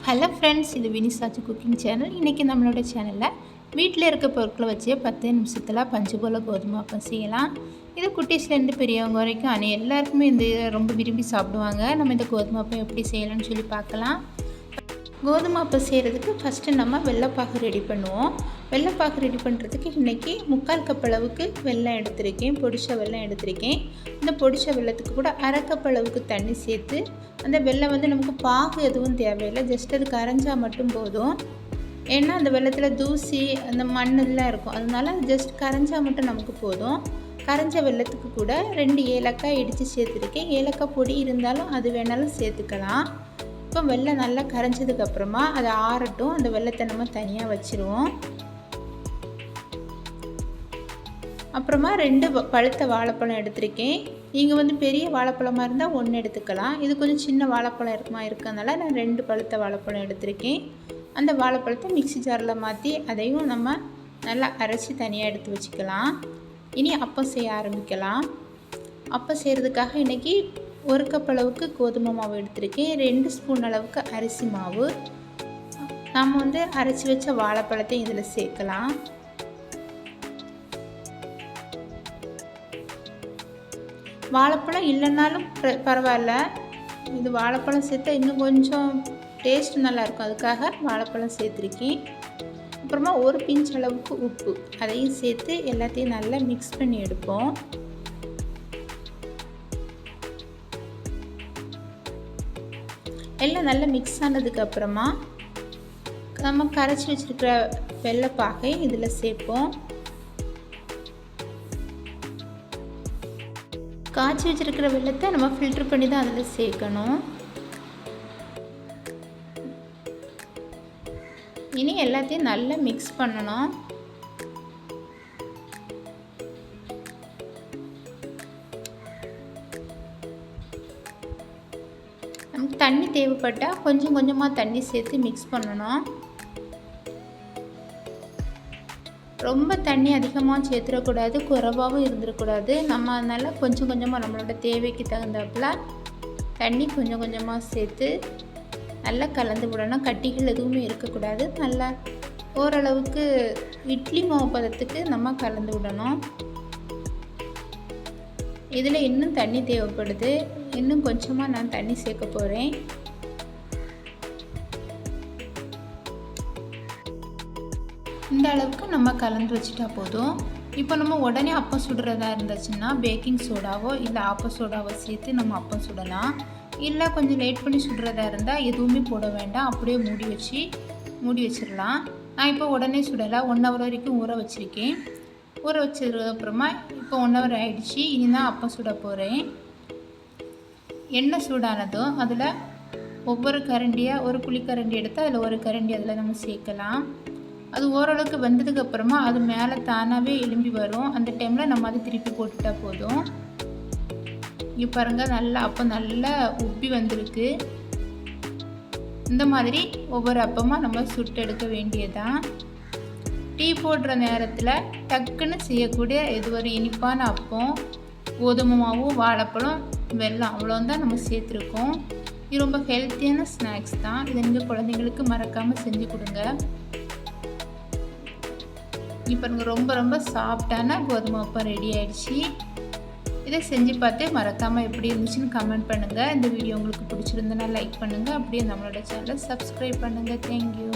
Hello friends, இது வினிசாச்சு cooking channel. இன்றைக்கி நம்மளோட சேனலில் வீட்டில் இருக்க பொருட்களை வச்சு 10 நிமிஷத்தில் பஞ்சு போல் கோதுமை அப்பம் செய்யலாம். இது குட்டீஸ்லேருந்து பெரியவங்க வரைக்கும் எல்லாருக்குமே இந்த ரொம்ப விரும்பி சாப்பிடுவாங்க. நம்ம இந்த கோதுமை அப்பம் எப்படி செய்யலாம்னு சொல்லி பார்க்கலாம். கோதுமை அப்பம் செய்கிறதுக்கு ஃபஸ்ட்டு நம்ம வெள்ளைப்பாகு ரெடி பண்ணுவோம். வெள்ளைப்பாகு ரெடி பண்ணுறதுக்கு இன்றைக்கி 3/4 கப் அளவுக்கு வெல்லம் எடுத்திருக்கேன். பொடிச்ச வெல்லம் எடுத்திருக்கேன். இந்த பொடிச்ச வெல்லத்துக்கு கூட 1/2 கப் அளவுக்கு தண்ணி சேர்த்து, அந்த வெல்லம் நமக்கு பாகு எதுவும் தேவையில்லை, ஜஸ்ட் அது கரைஞ்சால் மட்டும் போதும். ஏன்னா அந்த வெல்லத்தில் தூசி அந்த மண்ணெல்லாம் இருக்கும், அதனால ஜஸ்ட் கரைஞ்சால் மட்டும் நமக்கு போதும். கரைஞ்ச வெல்லத்துக்கு கூட 2 ஏலக்காய் இடித்து சேர்த்துருக்கேன். ஏலக்காய் பொடி இருந்தாலும் அது வேணாலும் சேர்த்துக்கலாம். இப்போ வெல்லம் நல்லா கரைஞ்சதுக்கப்புறமா அதை ஆறட்டும். அந்த வெல்லத்தை நம்ம தனியாக வச்சுருவோம். அப்புறமா 2 பழுத்த வாழைப்பழம் எடுத்திருக்கேன். நீங்கள் பெரிய வாழைப்பழமாக இருந்தால் 1 எடுத்துக்கலாம். இது கொஞ்சம் சின்ன வாழைப்பழம் இருக்கறனால நான் 2 பழுத்த வாழைப்பழம் எடுத்திருக்கேன். அந்த வாழைப்பழத்தை மிக்ஸி ஜாரில் மாற்றி அதையும் நம்ம நல்லா அரைச்சி தனியாக எடுத்து வச்சுக்கலாம். இனி அப்பம் செய்ய ஆரம்பிக்கலாம். அப்பம் செய்கிறதுக்காக இன்றைக்கி 1 கப் அளவுக்கு கோதுமை மாவு எடுத்திருக்கேன். 2 ஸ்பூன் அளவுக்கு அரிசி மாவு. நாம் அரைச்சி வச்ச வாழைப்பழத்தையும் இதில் சேர்க்கலாம். வாழைப்பழம் இல்லைன்னாலும் பரவாயில்ல, இது வாழைப்பழம் சேர்த்தா இன்னும் கொஞ்சம் டேஸ்ட் நல்லாயிருக்கும், அதுக்காக வாழைப்பழம் சேர்த்துருக்கேன். அப்புறமா 1 பிஞ்ச் அளவுக்கு உப்பு, அதையும் சேர்த்து எல்லாத்தையும் நல்லா மிக்ஸ் பண்ணி எடுப்போம். எல்லாம் நல்லா மிக்ஸ் ஆனதுக்கப்புறமா நம்ம கரைச்சி வச்சுருக்கிற வெள்ளைப்பாகை இதில் சேர்ப்போம். காய்ச்சி வச்சுருக்கிற வெள்ளத்தை நம்ம ஃபில்டர் பண்ணி தான் அதில் சேர்க்கணும். இனி எல்லாத்தையும் நல்லா மிக்ஸ் பண்ணணும். நமக்கு தண்ணி தேவைப்பட்டால் கொஞ்சம் கொஞ்சமாக தண்ணி சேர்த்து மிக்ஸ் பண்ணணும். ரொம்ப தண்ணி அதிகமாக சேர்த்துடக்கூடாது, குறைவாகவும் இருந்துடக்கூடாது. நம்ம அதனால் கொஞ்சம் கொஞ்சமாக நம்மளோட தேவைக்கு தகுந்தாப்புல தண்ணி கொஞ்சம் கொஞ்சமாக சேர்த்து நல்லா கலந்து விடணும். கட்டிகள் எதுவுமே இருக்கக்கூடாது. நல்லா ஓரளவுக்கு இட்லி மாவு பதத்துக்கு நம்ம கலந்து விடணும். இதில் இன்னும் தண்ணி தேவைப்படுது. இன்னும் கொஞ்சமாக நான் தண்ணி சேர்க்க போகிறேன். இந்த அளவுக்கு நம்ம கலந்து வச்சுட்டா போதும். இப்போ நம்ம உடனே அப்பம் சுடுறதா இருந்துச்சுன்னா பேக்கிங் சோடாவோ இல்லை ஆப்ப சோடாவோ சேர்த்து நம்ம அப்பம் சுடலாம். இல்லை கொஞ்சம் லேட் பண்ணி சுடுறதா இருந்தால் எதுவுமே போட வேண்டாம், அப்படியே மூடி வச்சிடலாம். நான் இப்போ உடனே சுடலை, 1 ஹவர் வரைக்கும் ஊற வச்சுருக்கேன். ஊற வச்சதுக்கப்புறமா இப்போ 1 ஹவர் ஆகிடுச்சு. இனி தான் அப்பம் சுட போகிறேன். எண்ணெய் சூடானதும் அதில் ஒவ்வொரு கரண்டியாக, ஒரு குழிக்கரண்டி எடுத்து அதில் ஒரு கரண்டி அதில் நம்ம சேர்க்கலாம். அது ஓரளவுக்கு வெந்ததுக்கப்புறமா அது மேலே தானாகவே எழும்பி வரும். அந்த டைமில் நம்ம அதை திருப்பி போட்டுட்டா போதும். இங்கே பாருங்கள், நல்லா அப்பம் நல்லா உப்பி வந்திருக்கு. இந்த மாதிரி ஒவ்வொரு அப்பமாக நம்ம சுட்டு எடுக்க வேண்டியதான். டீ போடுற நேரத்தில் டக்குன்னு செய்யக்கூடிய இது ஒரு இனிப்பான அப்பம். கோதுமை மாவு, வாழைப்பழம், வெல்லம் அவ்வளோந்தான் நம்ம சேர்த்துருக்கோம். இது ரொம்ப ஹெல்த்தியான ஸ்நாக்ஸ் தான். இது நீங்கள் குழந்தைங்களுக்கு மறக்காமல் செஞ்சு கொடுங்க. இப்போ ரொம்ப ரொம்ப சாஃப்டான கோதுமை அப்பம் ரெடி ஆகிடுச்சு. இதை செஞ்சு பார்த்து மறக்காமல் எப்படி இருந்துச்சுன்னு கமெண்ட் பண்ணுங்கள். இந்த வீடியோ உங்களுக்கு பிடிச்சிருந்தனா லைக் பண்ணுங்கள். அப்படியே நம்மளோட சேனலை சப்ஸ்கிரைப் பண்ணுங்கள். தேங்க்யூ.